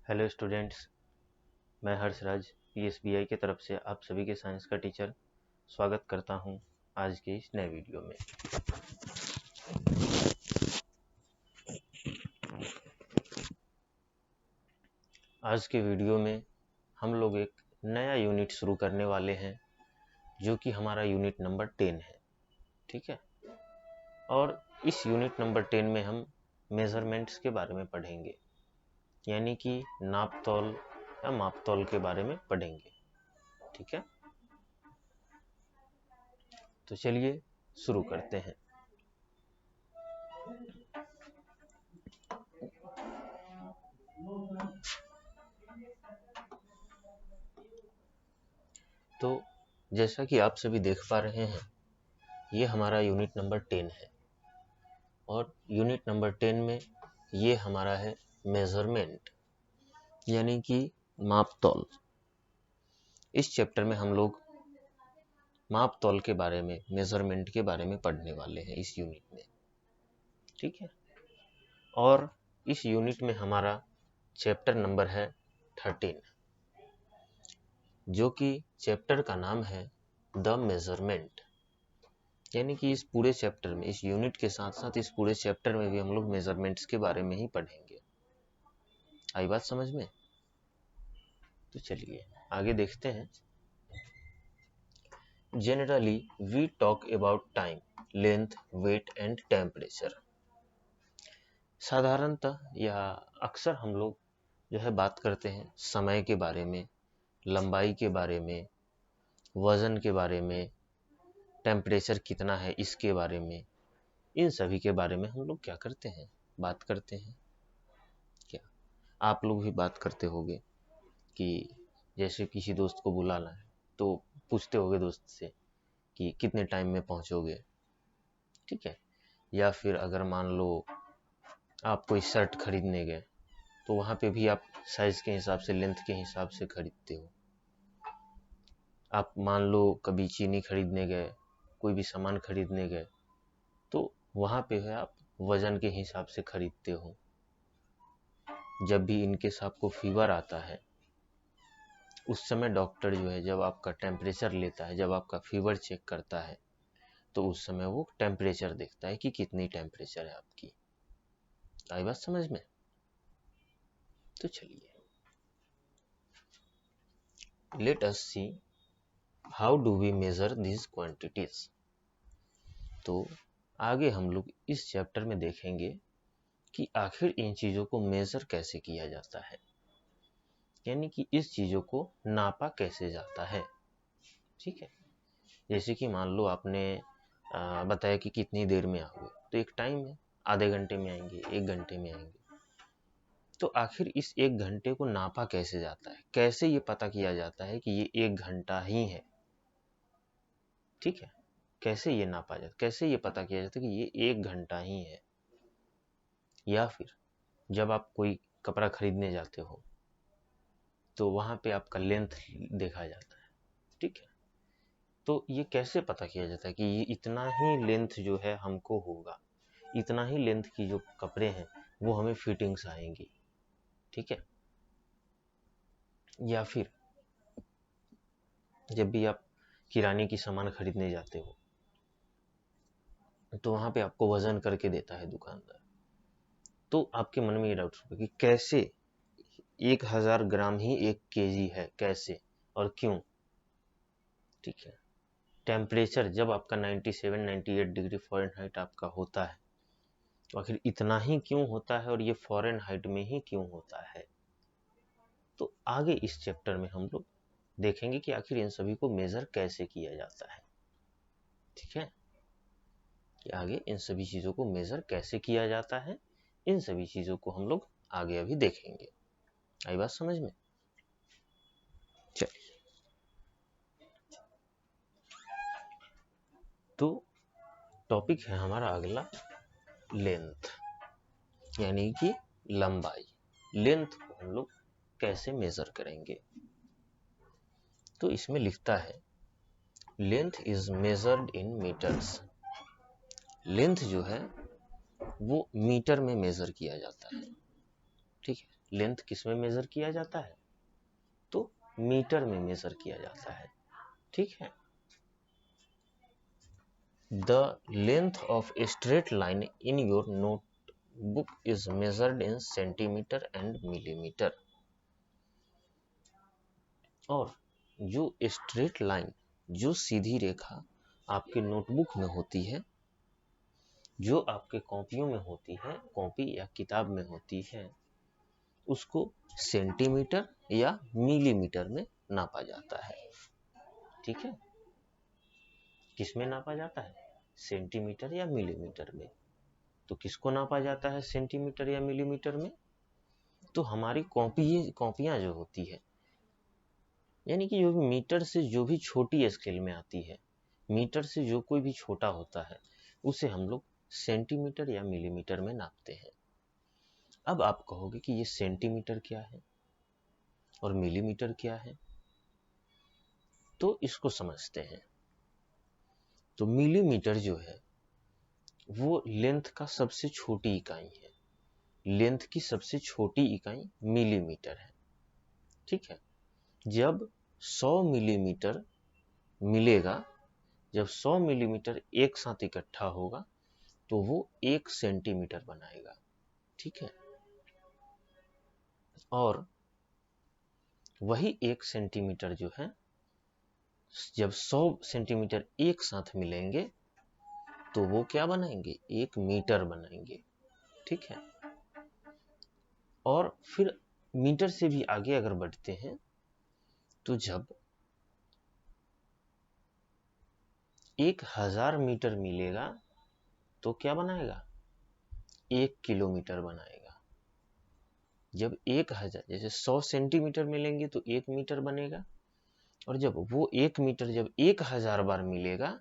Hello students, मैं हर्षराज पीएसबीआई की तरफ से आप सभी के साइंस का टीचर स्वागत करता हूं आज के इस नए वीडियो में। आज के वीडियो में हम लोग एक नया यूनिट शुरू करने वाले हैं जो कि हमारा यूनिट नंबर 10 है। ठीक है, और इस यूनिट नंबर 10 में हम मेजरमेंट्स के बारे में पढ़ेंगे, यानी कि नापतोल या मापतोल के बारे में पढ़ेंगे। ठीक है, तो चलिए शुरू करते हैं। तो जैसा कि आप सभी देख पा रहे हैं, ये हमारा यूनिट नंबर 10 है और यूनिट नंबर 10 में ये हमारा है मेजरमेंट, यानी कि मापतोल। इस चैप्टर में हम लोग मापतोल के बारे में, मेजरमेंट के बारे में पढ़ने वाले हैं इस यूनिट में। ठीक है, और इस यूनिट में हमारा चैप्टर नंबर है 13, जो कि चैप्टर का नाम है द मेजरमेंट। यानी कि इस पूरे चैप्टर में, इस यूनिट के साथ साथ इस पूरे चैप्टर में भी हम लोग मेजरमेंट्स के बारे में ही पढ़ेंगे। आई बात समझ में? तो चलिए आगे देखते हैं। Generally we talk about time, length, weight and temperature. साधारणतः या अक्सर हम लोग जो है बात करते हैं समय के बारे में, लंबाई के बारे में, वजन के बारे में, टेम्परेचर कितना है इसके बारे में। इन सभी के बारे में हम लोग क्या करते हैं, बात करते हैं। क्या आप लोग भी बात करते होंगे कि जैसे किसी दोस्त को बुलाना है तो पूछते होगे दोस्त से कि कितने टाइम में पहुंचोगे। ठीक है, या फिर अगर मान लो आप कोई शर्ट खरीदने गए तो वहाँ पे भी आप साइज के हिसाब से, लेंथ के हिसाब से खरीदते हो। आप मान लो कभी चीनी खरीदने गए, कोई भी सामान खरीदने गए तो वहाँ पे है आप वजन के हिसाब से खरीदते हो। जब भी इनकेस आपको फीवर आता है उस समय डॉक्टर जो है जब आपका टेम्परेचर लेता है, जब आपका फीवर चेक करता है तो उस समय वो टेम्परेचर देखता है कि कितनी टेम्परेचर है आपकी। आई बात समझ में? तो चलिए let us see how do we measure this quantities. तो आगे हम लोग इस चैप्टर में देखेंगे कि आखिर इन चीज़ों को मेजर कैसे किया जाता है, यानी कि इस चीज़ों को नापा कैसे जाता है। ठीक है, जैसे कि मान लो आपने बताया कि कितनी देर में आओगे, तो एक टाइम है, आधे घंटे में आएंगे, 1 घंटे में आएंगे। तो आखिर इस 1 घंटे को नापा कैसे जाता है, कैसे ये पता किया जाता है कि ये 1 घंटा ही है। ठीक है, कैसे ये नापा जाता, कैसे ये पता किया जाता है कि ये 1 घंटा ही है। या फिर जब आप कोई कपड़ा खरीदने जाते हो तो वहाँ पे आपका लेंथ देखा जाता है। ठीक है, तो ये कैसे पता किया जाता है कि ये इतना ही लेंथ जो है हमको होगा, इतना ही लेंथ की जो कपड़े हैं वो हमें फिटिंग्स आएंगी। ठीक है, या फिर जब भी आप किराने की सामान खरीदने जाते हो तो वहाँ पे आपको वजन करके देता है दुकानदार, तो आपके मन में ये डाउट होगा कि कैसे 1000 ग्राम ही 1 kg है, कैसे और क्यों। ठीक है, टेम्परेचर जब आपका 97-98 डिग्री फ़ारेनहाइट आपका होता है तो आखिर इतना ही क्यों होता है और ये फ़ारेनहाइट में ही क्यों होता है। तो आगे इस चैप्टर में हम लोग देखेंगे कि आखिर इन सभी को मेजर कैसे किया जाता है। ठीक है, कि आगे इन सभी चीज़ों को मेजर कैसे किया जाता है, इन सभी चीज़ों को हम लोग आगे अभी देखेंगे। आई बात समझ में? चलिए, तो टॉपिक है हमारा अगला लेंथ, यानी कि लंबाई। लेंथ को हम लोग कैसे मेजर करेंगे। तो इसमें लिखता है length is measured in metres. Length जो है वो मीटर में मेजर किया जाता है। ठीक है, लेंथ किस में मेजर किया जाता है? तो मीटर में मेजर किया जाता है। ठीक है। The length of a straight line in your notebook is measured in centimetre and millimetre. और जो स्ट्रेट लाइन, जो सीधी रेखा आपके नोटबुक में होती है, जो आपके कॉपियों में होती है, कॉपी या किताब में होती है, उसको सेंटीमीटर या मिलीमीटर में नापा जाता है। ठीक है। किस में नापा जाता है? सेंटीमीटर या मिलीमीटर में। तो किसको नापा जाता है सेंटीमीटर या मिलीमीटर में? तो हमारी कॉपियां जो होती है, यानी कि जो भी मीटर से जो भी छोटी स्केल में आती है, मीटर से जो कोई भी छोटा होता है, उसे हम लोग सेंटीमीटर या मिलीमीटर में नापते हैं। अब आप कहोगे कि ये सेंटीमीटर क्या है और मिलीमीटर क्या है, तो इसको समझते हैं। तो मिलीमीटर जो है वो लेंथ का सबसे छोटी इकाई है। लेंथ की सबसे छोटी इकाई मिलीमीटर है। ठीक है। जब 100 मिलीमीटर मिलेगा, जब 100 मिलीमीटर एक साथ इकट्ठा होगा तो वो 1 सेंटीमीटर बनाएगा। ठीक है। और वही 1 सेंटीमीटर जो है, जब 100 सेंटीमीटर एक साथ मिलेंगे तो वो क्या बनाएंगे? 1 मीटर बनाएंगे। ठीक है। और फिर मीटर से भी आगे अगर बढ़ते हैं तो जब 1000 मीटर मिलेगा तो क्या बनाएगा? 1 किलोमीटर बनाएगा। जब 1000, जैसे 100 सेंटीमीटर मिलेंगे तो 1 मीटर बनेगा, और जब वो 1 मीटर जब 1000 बार मिलेगा,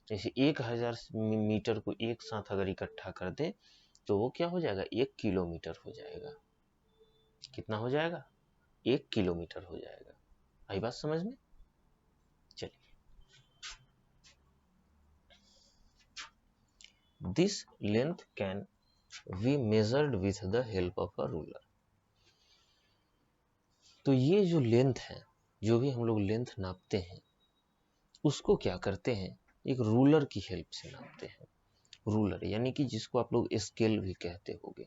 जैसे 1000 मीटर को एक साथ अगर इकट्ठा कर दे तो वो क्या हो जाएगा? 1 किलोमीटर हो जाएगा। कितना हो जाएगा? 1 किलोमीटर हो जाएगा। आई बात समझ में? चलिए, this length can be measured with the help of a ruler. तो ये जो लेंथ है, जो भी हम लोग लेंथ नापते हैं, उसको क्या करते हैं? एक रूलर की हेल्प से नापते हैं। रूलर यानी कि जिसको आप लोग स्केल भी कहते होगे।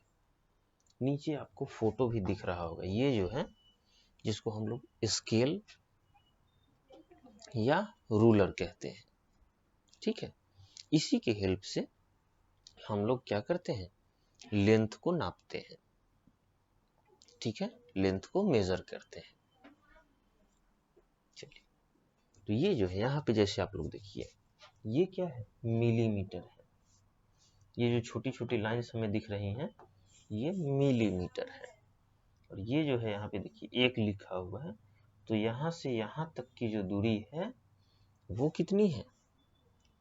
नीचे आपको फोटो भी दिख रहा होगा। ये जो है, जिसको हम लोग स्केल या रूलर कहते हैं। ठीक है। इसी के हेल्प से हम लोग क्या करते हैं? लेंथ को नापते हैं। ठीक है। लेंथ को मेजर करते हैं। चलिए, तो ये जो है यहाँ पे, जैसे आप लोग देखिए, ये क्या है? मिलीमीटर है। ये जो छोटी छोटी लाइंस हमें दिख रही हैं, ये मिलीमीटर है। और ये जो है यहाँ पे देखिए 1 लिखा हुआ है, तो यहाँ से यहाँ तक की जो दूरी है वो कितनी है?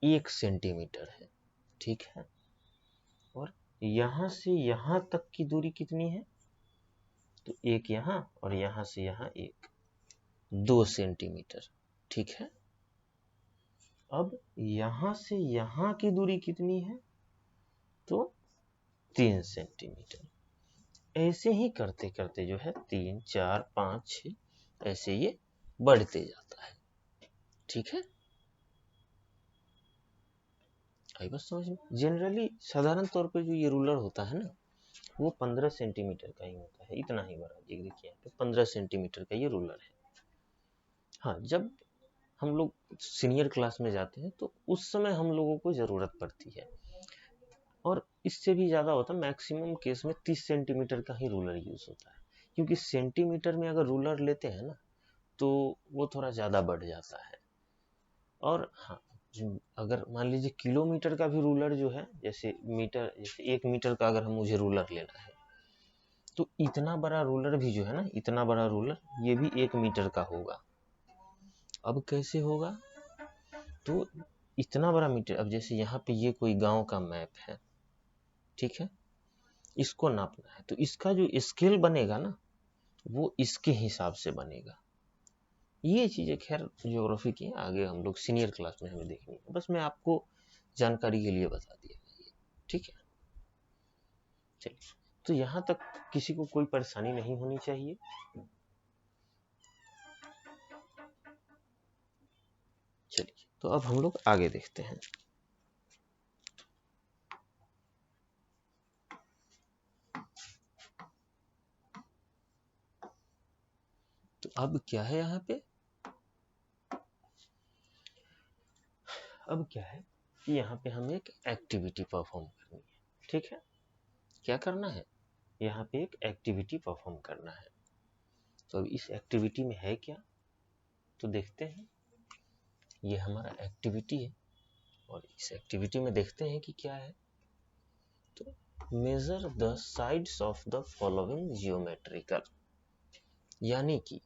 1 सेंटीमीटर है। ठीक है। और यहाँ से यहाँ तक की दूरी कितनी है? तो 1 यहाँ और यहाँ से यहाँ 1, 2 सेंटीमीटर। ठीक है। अब यहाँ से यहाँ की दूरी कितनी है? तो 3 सेंटीमीटर। ऐसे ही करते करते जो है 3, 4, 5, 6 ऐसे ये बढ़ते जाता है। ठीक है। आई बात समझ में? जनरली साधारण तौर पे जो ये रूलर होता है ना, वो 15 सेंटीमीटर का ही होता है। इतना ही बड़ा। ये देखिए यहाँ पे 15 सेंटीमीटर का ये रूलर है। हाँ, जब हम लोग सीनियर क्लास में जाते हैं तो उस समय हम लोगों को ज़रूरत पड़ती है, और इससे भी ज़्यादा होता है। मैक्सिमम केस में 30 सेंटीमीटर का ही रूलर यूज़ होता है, क्योंकि सेंटीमीटर में अगर रूलर लेते हैं ना तो वो थोड़ा ज़्यादा बढ़ जाता है। और हाँ, अगर मान लीजिए किलोमीटर का भी रूलर जो है, जैसे मीटर, जैसे 1 मीटर का अगर मुझे रूलर लेना है तो इतना बड़ा रूलर भी जो है ना, इतना बड़ा रूलर ये भी 1 मीटर का होगा। अब कैसे होगा? तो इतना बड़ा मीटर, अब जैसे यहाँ पे ये कोई गांव का मैप है, ठीक है, इसको नापना है, तो इसका जो स्केल बनेगा ना, वो इसके हिसाब से बनेगा। ये चीज़ें खैर ज्योग्राफी की आगे हम लोग सीनियर क्लास में हमें देखनी है, बस मैं आपको जानकारी के लिए बता दिया। ठीक है। चलिए, तो यहाँ तक किसी को कोई परेशानी नहीं होनी चाहिए। चलिए, तो अब हम लोग आगे देखते हैं। तो अब क्या है यहाँ पे, अब क्या है कि यहाँ पे हमें एक एक्टिविटी परफॉर्म करनी है। ठीक है, क्या करना है, यहाँ पे एक एक्टिविटी परफॉर्म करना है। तो अब इस एक्टिविटी में है क्या, तो देखते हैं। ये हमारा एक्टिविटी है और इस एक्टिविटी में देखते हैं कि क्या है। तो measure the sides of the following geometrical, यानी कि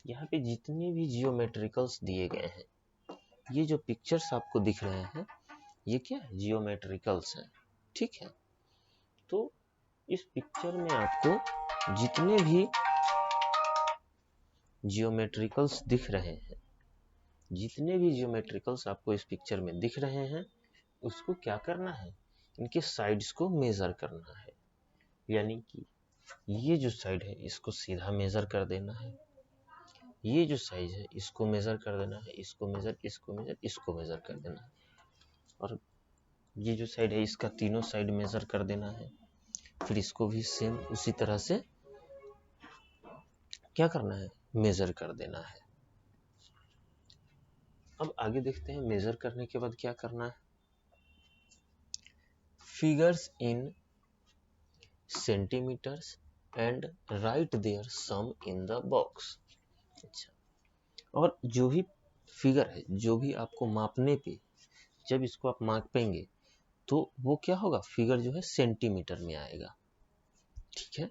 यहाँ पे जितने भी जियोमेट्रिकल्स दिए गए हैं, ये जो पिक्चर्स आपको दिख रहे हैं, ये क्या है, जियोमेट्रिकल्स हैं। ठीक है, तो इस पिक्चर में आपको जितने भी जियोमेट्रिकल्स दिख रहे हैं, जितने भी जियोमेट्रिकल्स आपको इस पिक्चर में दिख रहे हैं, उसको क्या करना है, इनके साइड्स को मेजर करना है। यानी कि ये जो साइड है इसको सीधा मेजर कर देना है, ये जो साइज है इसको मेजर कर देना है, इसको मेजर, इसको मेजर, इसको मेजर कर देना है, और ये जो साइड है इसका तीनों साइड मेजर कर देना है। फिर इसको भी सेम उसी तरह से क्या करना है, मेजर कर देना है। अब आगे देखते हैं मेजर करने के बाद क्या करना है। Figures in centimetres and write their sum in the box. अच्छा, और जो भी फिगर है, जो भी आपको मापने पे, जब इसको आप माप पेंगे तो वो क्या होगा, फिगर जो है सेंटीमीटर में आएगा। ठीक है,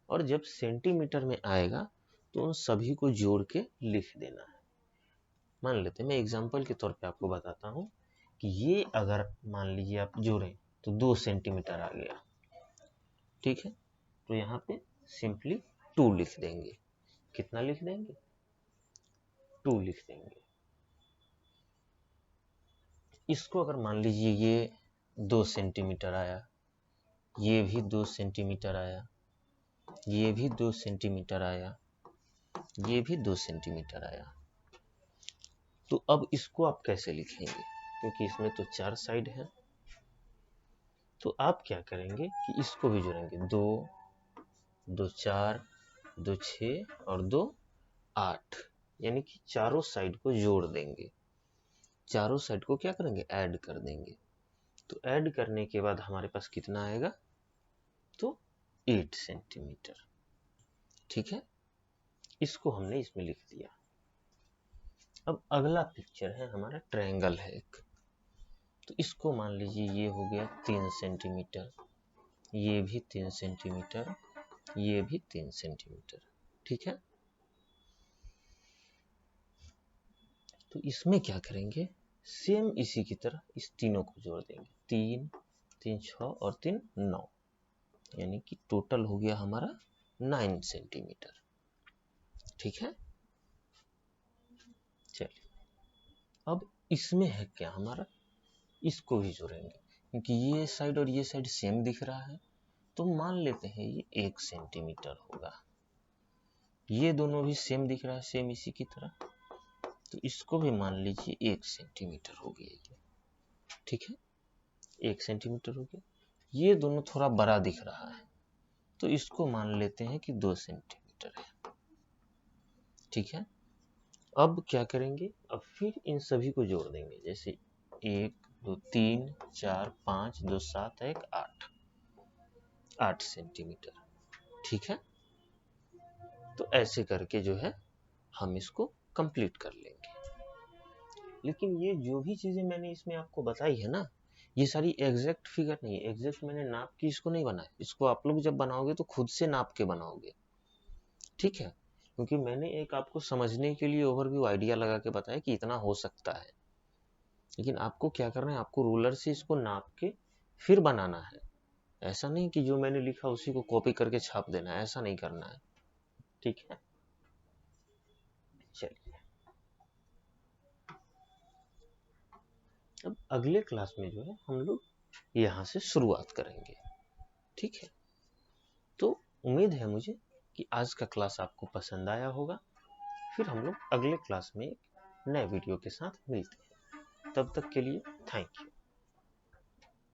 और जब सेंटीमीटर में आएगा तो उन सभी को जोड़ के लिख देना है। मान लेते हैं, मैं एग्जांपल के तौर पे आपको बताता हूँ कि ये अगर मान लीजिए आप जोड़ें तो 2 सेंटीमीटर आ गया। ठीक है, तो यहाँ पे सिंपली 2 लिख देंगे। कितना लिख देंगे, 2 लिख देंगे। इसको अगर मान लीजिए ये 2 सेंटीमीटर आया, ये भी 2 सेंटीमीटर आया, ये भी 2 सेंटीमीटर आया, ये भी 2 सेंटीमीटर आया, तो अब इसको आप कैसे लिखेंगे, क्योंकि इसमें तो 4 साइड है। तो आप क्या करेंगे कि इसको भी जोड़ेंगे, 2 2 4 2 6 और 2 8, यानी कि चारों साइड को जोड़ देंगे। चारों साइड को क्या करेंगे, ऐड कर देंगे। तो ऐड करने के बाद हमारे पास कितना आएगा, तो 8 सेंटीमीटर। ठीक है, इसको हमने इसमें लिख दिया। अब अगला पिक्चर है हमारा, ट्रायंगल है एक, तो इसको मान लीजिए ये हो गया 3 सेंटीमीटर, ये भी 3 सेंटीमीटर, ये भी 3 सेंटीमीटर। ठीक है, तो इसमें क्या करेंगे, सेम इसी की तरह इस तीनों को जोड़ देंगे, 3 3 6 और 3 9, यानी कि टोटल हो गया हमारा 9 सेंटीमीटर। ठीक है, चलिए अब इसमें है क्या हमारा, इसको भी जोड़ेंगे, क्योंकि ये साइड और ये साइड सेम दिख रहा है, तो मान लेते हैं ये 1 सेंटीमीटर होगा। ये दोनों भी सेम दिख रहा है, सेम इसी की तरह, तो इसको भी मान लीजिए 1 सेंटीमीटर हो गया ये। ठीक है, 1 सेंटीमीटर हो गया। ये दोनों थोड़ा बड़ा दिख रहा है, तो इसको मान लेते हैं कि 2 सेंटीमीटर है। ठीक है, अब क्या करेंगे, अब फिर इन सभी को जोड़ देंगे, जैसे 1 2 3 4 5 2 7 1 8, 8 सेंटीमीटर। ठीक है, तो ऐसे करके जो है हम इसको कंप्लीट कर लेंगे। लेकिन ये जो भी चीजें मैंने इसमें आपको बताई है ना, ये सारी एग्जैक्ट फिगर नहीं है, एग्जैक्ट मैंने नाप के इसको नहीं बनाया, इसको आप लोग जब बनाओगे तो खुद से नाप के बनाओगे। ठीक है, क्योंकि मैंने एक आपको समझने के लिए ओवरव्यू आइडिया लगा के बताया कि इतना हो सकता है, लेकिन आपको क्या करना है, आपको रूलर से इसको नाप के फिर बनाना है। ऐसा नहीं कि जो मैंने लिखा उसी को कॉपी करके छाप देना है, ऐसा नहीं करना है। ठीक है, चलिए अब अगले क्लास में जो है हम लोग यहाँ से शुरुआत करेंगे। ठीक है, तो उम्मीद है मुझे कि आज का क्लास आपको पसंद आया होगा। फिर हम लोग अगले क्लास में एक नए वीडियो के साथ मिलते हैं। तब तक के लिए थैंक यू।